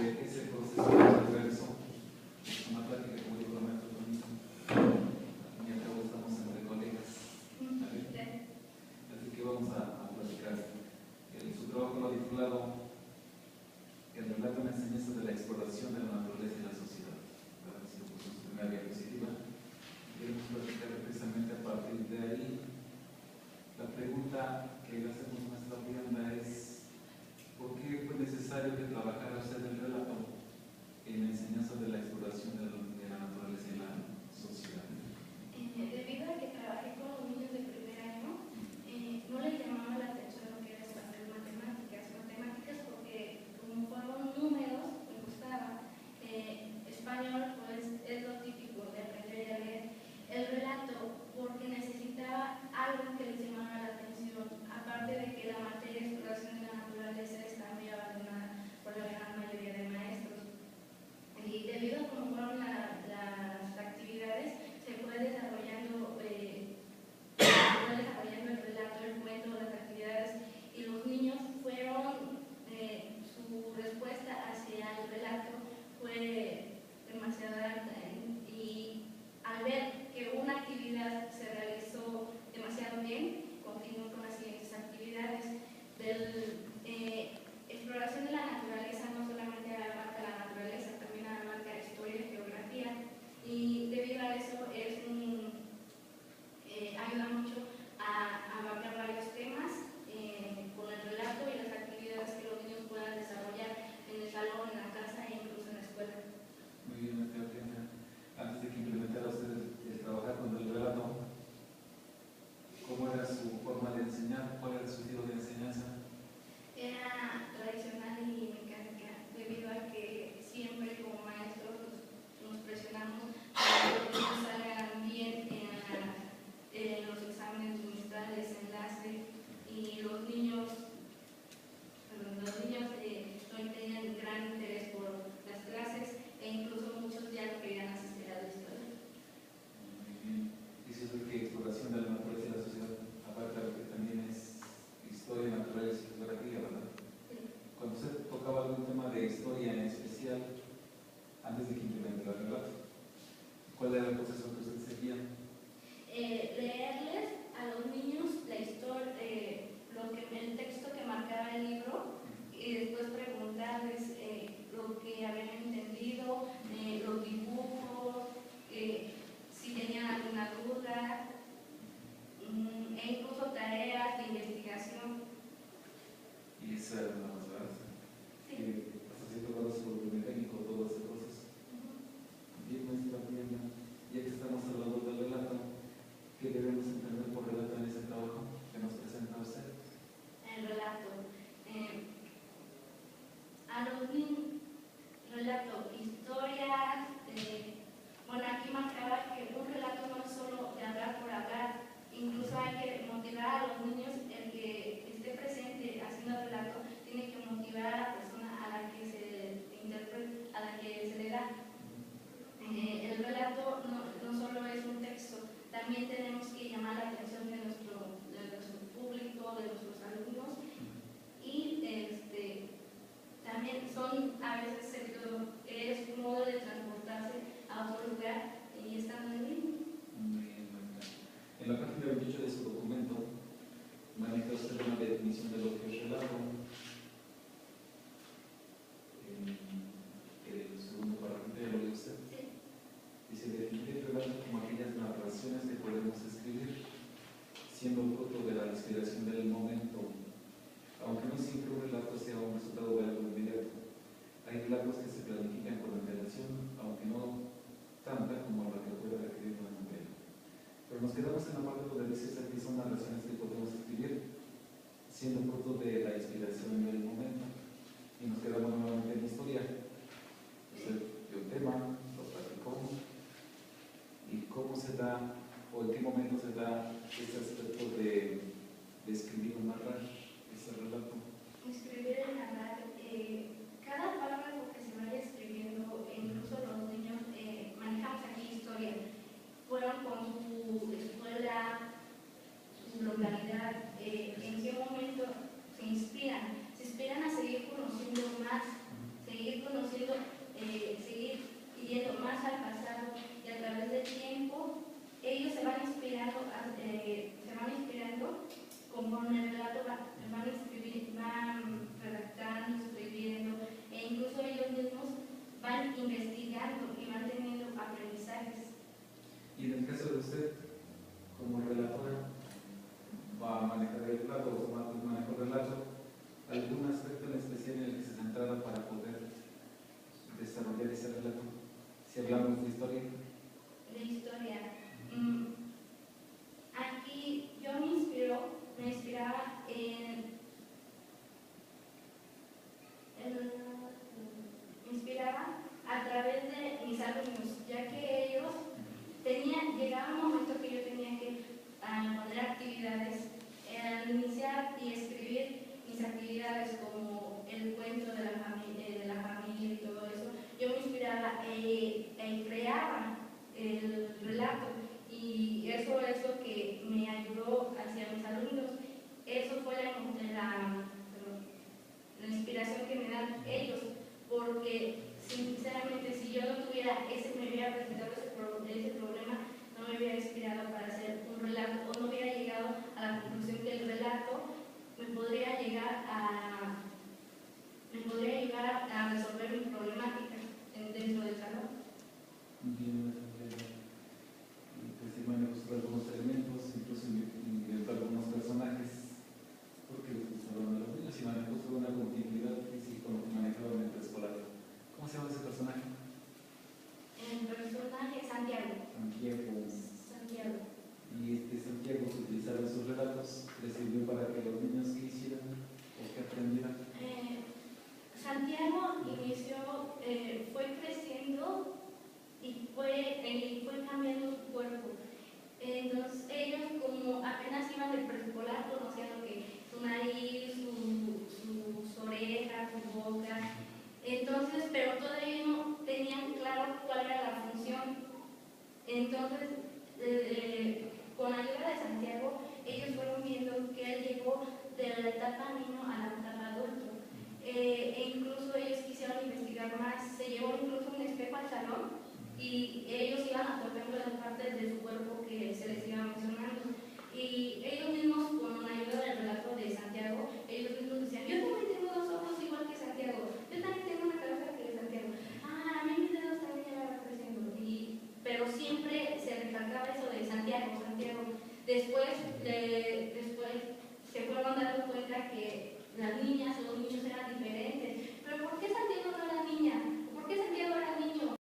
ese proceso que se realizó. Es una plática, como dijo la maestra Tonita. Al fin y al cabo estamos entre colegas. ¿Vale? Así que vamos a platicar. Su trabajo lo ha titulado El relato en la enseñanza de la exploración de la naturaleza y la sociedad. Ha sido su primera diapositiva. Queremos platicar precisamente a partir de ahí. La pregunta que le hacemos a nuestra Brianda es: ¿por qué fue necesario que trabajara usted el relato en la enseñanza de la exploración de la naturaleza y la sociedad? Debido a que trabajé con los niños de primer año, no les llamaba la atención lo que era hacer matemáticas, porque como fueron números, me gustaba. Español, pues es lo típico de aprender a leer. El relato, porque necesitaba algo que les llamara la atención, aparte de que la materia de exploración de la naturaleza está muy abandonada por la gran mayoría de maestros. Y debido a cómo fueron las actividades, se fue desarrollando el relato, el cuento, las actividades, y los niños fueron, su respuesta hacia el relato fue demasiado alta, y al ver que una actividad se realizó demasiado bien, continuó con las siguientes actividades. Exploración de la naturaleza no solamente abarca la naturaleza, también abarca historia y geografía, y debido a eso ayuda mucho a abarcar varios temas con el relato y las actividades que los niños puedan desarrollar en el salón, en la casa e incluso en la escuela. Muy bien, maestra Brianda. Antes de que implementara usted el trabajar con el relato, ¿cómo era su forma de enseñar? ¿Cuál era su estilo de enseñanza? Era tradicional y mecánica, debido a que siempre como maestros nos presionamos para que los niños salgan bien en los exámenes trimestrales, enlace, y los niños no tenían gran interés por las clases, e incluso muchos ya no querían asistir a la escuela. Muy bien. Dice usted que exploración de la naturaleza y la sociedad abarca lo que también es historia, naturaleza y geografía, ¿verdad? Sí. Cuando usted tocaba algún tema de historia en especial, antes de que implementara el relato, ¿cuál era el proceso que usted seguía? Leerles a los niños la historia, el texto que marcaba el libro, y después preguntarles lo que habían entendido, los dibujos, si tenían alguna duda, e incluso tareas de investigación. Y esa era una más base. Sí. Hasta cierto grado se volvió mecánico todo ese proceso. Bien, maestra Brianda, ya que estamos hablando del relato, ¿qué debemos entender por relato en ese trabajo que nos presenta usted? El relato. A los niños, relato, historias. Bueno, aquí marcaba que un relato no es solo de hablar por hablar, incluso hay que motivar a los niños. El que esté presente haciendo el relato tiene que motivar a la persona a la que se interpreta, a la que se le da. El relato no solo es un texto, también tenemos que llamar la atención de nuestro público, de nuestros alumnos, y también a veces es un modo de transportarse a otro lugar y estando en línea. Muy bien, maestra. En la página 28 de su documento maneja usted una definición de lo que es relato. El segundo párrafo, ¿ya lo lee usted? Sí. Dice: definir el relato como aquellas narraciones que podemos escribir, siendo fruto de la inspiración del momento, aunque no siempre un relato sea un resultado de algo inmediato. Hay relatos que se planifican con antelación, aunque no tanta como la que puede requerir una novela. Pero nos quedamos en la parte donde dice que son narraciones que podemos escribir, siendo fruto de la inspiración del momento. Y nos quedamos nuevamente en la historia. Usted dio un tema, lo platicó, y cómo se da, o en qué momento se da ese aspecto de escribir o narrar ese relato. Escribir y narrar, cada párrafo que se vaya escribiendo, incluso los niños, manejamos aquí historia, fueron con su escuela, su localidad, en qué momento se inspiran a seguir conociendo más, seguir conociendo van redactando, escribiendo, e incluso ellos mismos van investigando y van teniendo aprendizajes. Y en el caso de usted, como relatora, va a manejar el relato o maneja el relato, ¿algún aspecto en especial en el que se centrara para poder desarrollar ese relato? Si hablamos de historia. De historia. Aquí yo me inspiraba me inspiraba a través de mis alumnos, ya que ellos llegaba un momento que yo tenía que poner actividades, iniciar y escribir mis actividades como el cuento de la familia y todo eso. Yo me inspiraba e creaba el relato, y eso es lo que me ayudó hacia mis alumnos. Eso fue la inspiración que me dan ellos, porque sinceramente si yo no me hubiera presentado ese problema, no me hubiera inspirado para hacer un relato, o no hubiera llegado a la conclusión que el relato me podría ayudar a resolver mi problemática dentro del salón. Bien, pues sí manejó algunos elementos, incluso inventó algunos personajes, porque les gustaban a los niños, y manejó una continuidad física con lo que manejaba en el preescolar. ¿Cómo se llama ese personaje? El personaje Santiago. Santiago. Y Santiago que utilizaron sus relatos, ¿les sirvió para que los niños que hicieran o que aprendieran? Santiago fue creciendo y fue cambiando su cuerpo. Entonces ellos, como apenas iban del preescolar, conocían lo que su nariz, sus orejas, su boca. Entonces, pero todavía no tenían claro cuál era la función. Entonces, con ayuda de Santiago, ellos fueron viendo que él llegó de la etapa niño a la etapa adulto. E incluso ellos quisieron investigar más, se llevó incluso un espejo al salón y ellos iban aportando las partes de su cuerpo que se les iba mencionando. Y ellos mismos, con la ayuda del relato de Santiago, ellos mismos decían: yo también tengo 2 ojos igual que Santiago, yo también tengo una cabeza que Santiago, a mí mis dedos también ya van creciendo. Pero siempre se recalcaba eso de Santiago. Después se fueron dando cuenta que las niñas o los niños eran diferentes. ¿Pero por qué Santiago no era niña? ¿Por qué Santiago era niño?